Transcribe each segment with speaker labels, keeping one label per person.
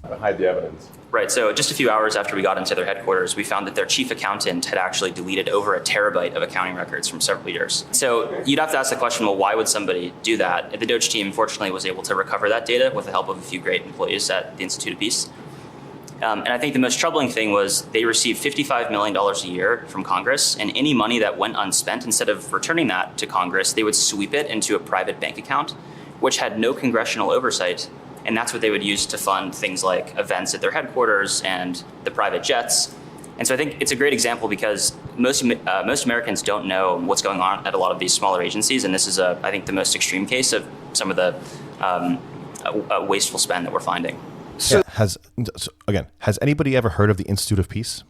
Speaker 1: Hide the evidence.
Speaker 2: Right. So just a few hours after we got into their headquarters, we found that their chief accountant had actually deleted over a terabyte of accounting records from several years. So you'd have to ask the question, well, why would somebody do that? The Doge team, fortunately, was able to recover that data with the help of a few great employees at the Institute of Peace. And I think the most troubling thing was they received $55 million a year from Congress, and any money that went unspent, instead of returning that to Congress, they would sweep it into a private bank account, which had no congressional oversight. And that's what they would use to fund things like events at their headquarters and the private jets. And so I think it's a great example because most Americans don't know what's going on at a lot of these smaller agencies. And this is, I think, the most extreme case of some of the wasteful spend that we're finding.
Speaker 3: So has anybody ever heard of the Institute of Peace?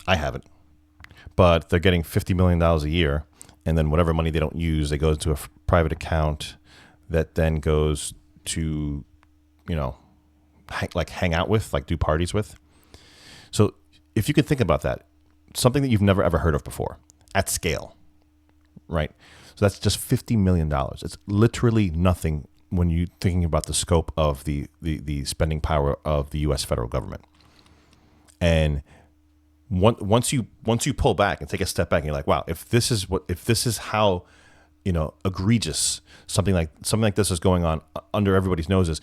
Speaker 3: I haven't. But they're getting $50 million a year. And then whatever money they don't use, they go into a private account that then goes to, hang out with, like do parties with. So if you could think about that, something that you've never ever heard of before at scale, right? So that's just $50 million. It's literally nothing when you're thinking about the scope of the spending power of the U.S. federal government. And once you pull back and take a step back, and you're like, wow, if this is how egregious something like this is going on under everybody's noses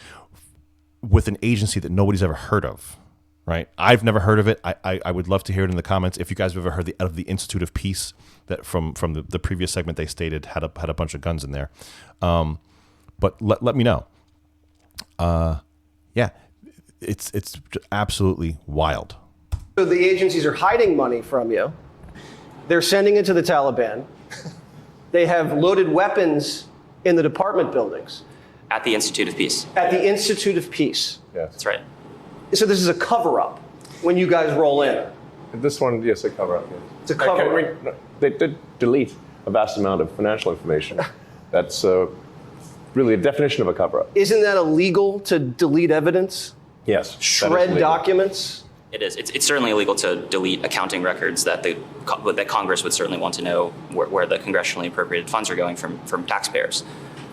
Speaker 3: with an agency that nobody's ever heard of, right? I've never heard of it. I would love to hear it in the comments. If you guys have ever heard of the Institute of Peace, that from the previous segment they stated had a bunch of guns in there. But let me know. Yeah, it's absolutely wild.
Speaker 4: So the agencies are hiding money from you. They're sending it to the Taliban. They have loaded weapons in the department buildings.
Speaker 2: At the Institute of Peace.
Speaker 4: At the Institute of Peace.
Speaker 1: Yes.
Speaker 2: That's right.
Speaker 4: So this is a cover-up when you guys roll in.
Speaker 1: This one, yes, a cover-up. Yes.
Speaker 4: It's a cover-up.
Speaker 1: No, they did delete a vast amount of financial information. That's really a definition of a cover-up.
Speaker 4: Isn't that illegal to delete evidence?
Speaker 1: Yes.
Speaker 4: Shred documents?
Speaker 2: It is. It's certainly illegal to delete accounting records that that Congress would certainly want to know where the congressionally appropriated funds are going from taxpayers.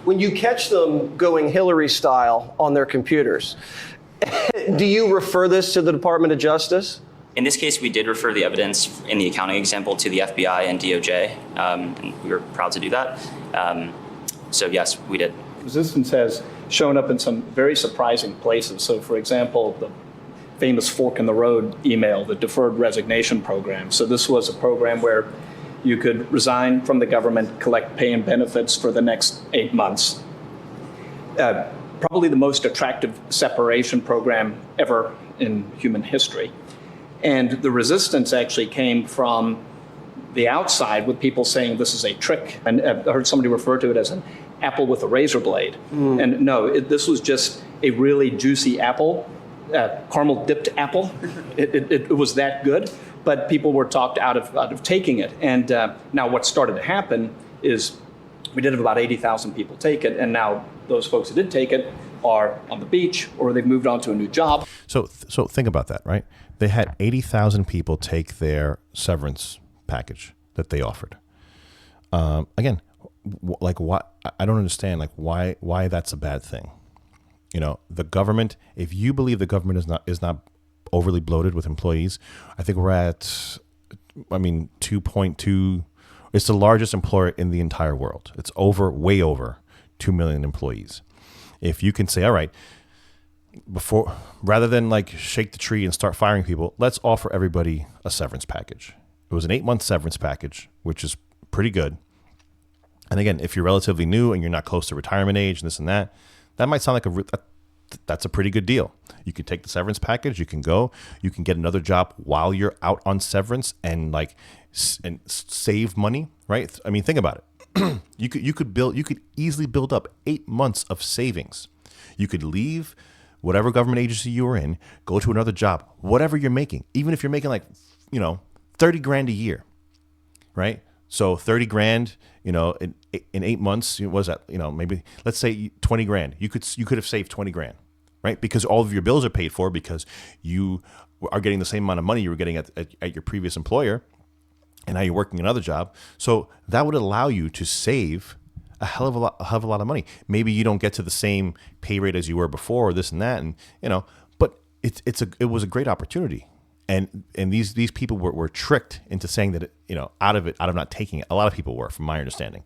Speaker 4: When you catch them going Hillary style on their computers, do you refer this to the Department of Justice?
Speaker 2: In this case, we did refer the evidence in the accounting example to the FBI and DOJ, and we were proud to do that. So yes, we did.
Speaker 5: Resistance has shown up in some very surprising places. So for example, the famous fork in the road email, the deferred resignation program. So this was a program where you could resign from the government, collect pay and benefits for the next 8 months. Probably the most attractive separation program ever in human history. And the resistance actually came from the outside with people saying this is a trick. And I heard somebody refer to it as an apple with a razor blade. And no, this was just a really juicy apple, caramel dipped apple. It was that good, but people were talked out of taking it. And now what started to happen is we did have about 80,000 people take it, and now those folks who did take it are on the beach or they've moved on to a new job.
Speaker 3: So think about that, right? They had 80,000 people take their severance package that they offered. Again, like what? I don't understand. Like why that's a bad thing. The government. If you believe the government is not overly bloated with employees, I think we're at, 2.2. It's the largest employer in the entire world. It's way over 2 million employees. If you can say, all right, rather than like shake the tree and start firing people, let's offer everybody a severance package. It was an 8-month severance package, which is pretty good. And again, if you're relatively new and you're not close to retirement age and this and that, that might sound like that's a pretty good deal. You can take the severance package, you can go, you can get another job while you're out on severance and save money, right? I mean, think about it. You could easily build up 8 months of savings. You could leave whatever government agency you were in, go to another job, whatever you're making, even if you're making 30 grand a year, right? So 30 grand, in 8 months, what was that? Maybe let's say 20 grand. You could have saved 20 grand, right? Because all of your bills are paid for because you are getting the same amount of money you were getting at your previous employer, and now you're working another job. So that would allow you to save a hell of a lot of money. Maybe you don't get to the same pay rate as you were before, or this and that, but it was a great opportunity, and these people were tricked into saying that out of not taking it. A lot of people were, from my understanding,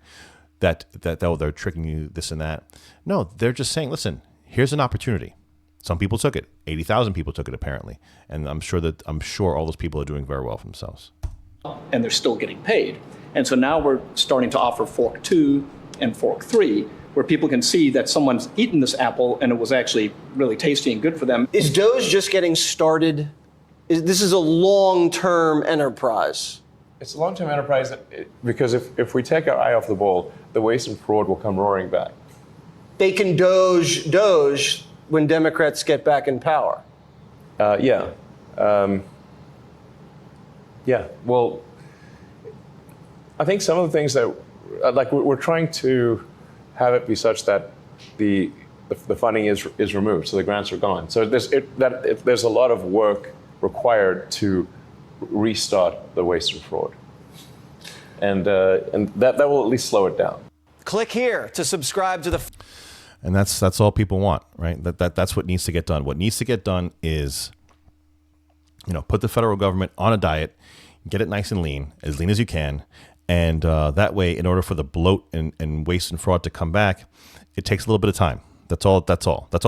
Speaker 3: that they're tricking you, this and that. No, they're just saying, listen, here's an opportunity. Some people took it. 80,000 people took it apparently, and I'm sure all those people are doing very well for themselves.
Speaker 5: And they're still getting paid. And so now we're starting to offer Fork 2 and Fork 3, where people can see that someone's eaten this apple and it was actually really tasty and good for them.
Speaker 4: Is Doge just getting started? This is a long-term enterprise.
Speaker 1: It's a long-term enterprise because if we take our eye off the ball, the waste and fraud will come roaring back.
Speaker 4: They can Doge when Democrats get back in power.
Speaker 1: Yeah. Well, I think some of the things that, like, we're trying to have it be such that the funding is removed, so the grants are gone. So there's a lot of work required to restart the waste and fraud, and that will at least slow it down.
Speaker 4: Click here to subscribe to the.
Speaker 3: And that's all people want, right? That's what needs to get done. What needs to get done is, put the federal government on a diet, get it nice and lean as you can, and that way, in order for the bloat and waste and fraud to come back, it takes a little bit of time. That's all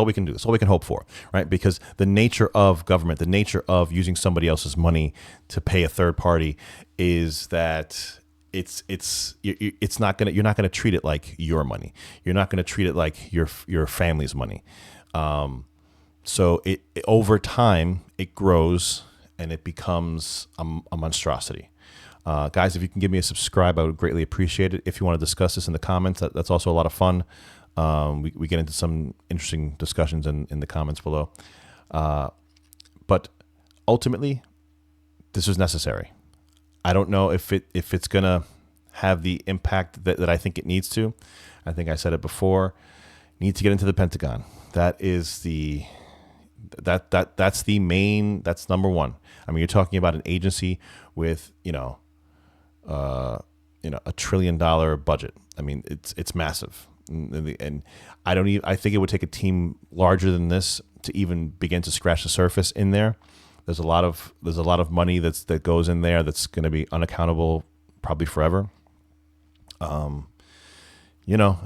Speaker 3: we can do. That's all we can hope for, right? Because the nature of government, the nature of using somebody else's money to pay a third party, is that you're not gonna treat it like your money. You're not gonna treat it like your family's money. So it over time it grows and it becomes a monstrosity. Guys, if you can give me a subscribe, I would greatly appreciate it. If you want to discuss this in the comments, that's also a lot of fun. We get into some interesting discussions in the comments below. But ultimately, this is necessary. I don't know if it's gonna have the impact that I think it needs to. I think I said it before. Need to get into the Pentagon. That's number one. I mean, you're talking about an agency with $1 trillion budget. I mean, it's massive, and I think it would take a team larger than this to even begin to scratch the surface in there. There's a lot of money that goes in there that's going to be unaccountable probably forever.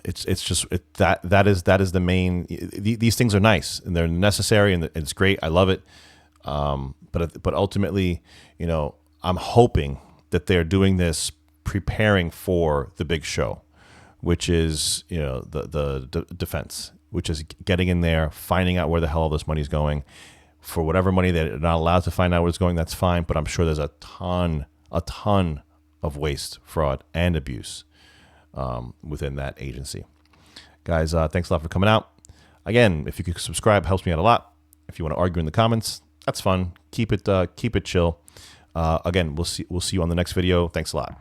Speaker 3: It's just that is the main. These things are nice and they're necessary and it's great. I love it. But ultimately, I'm hoping that they're doing this preparing for the big show, which is the defense, which is getting in there, finding out where the hell all this money is going. For whatever money they're not allowed to find out where it's going, that's fine. But I'm sure there's a ton of waste, fraud, and abuse within that agency. Guys, thanks a lot for coming out. Again, if you could subscribe, helps me out a lot. If you want to argue in the comments, that's fun. Keep it chill. Again, we'll see you on the next video. Thanks a lot.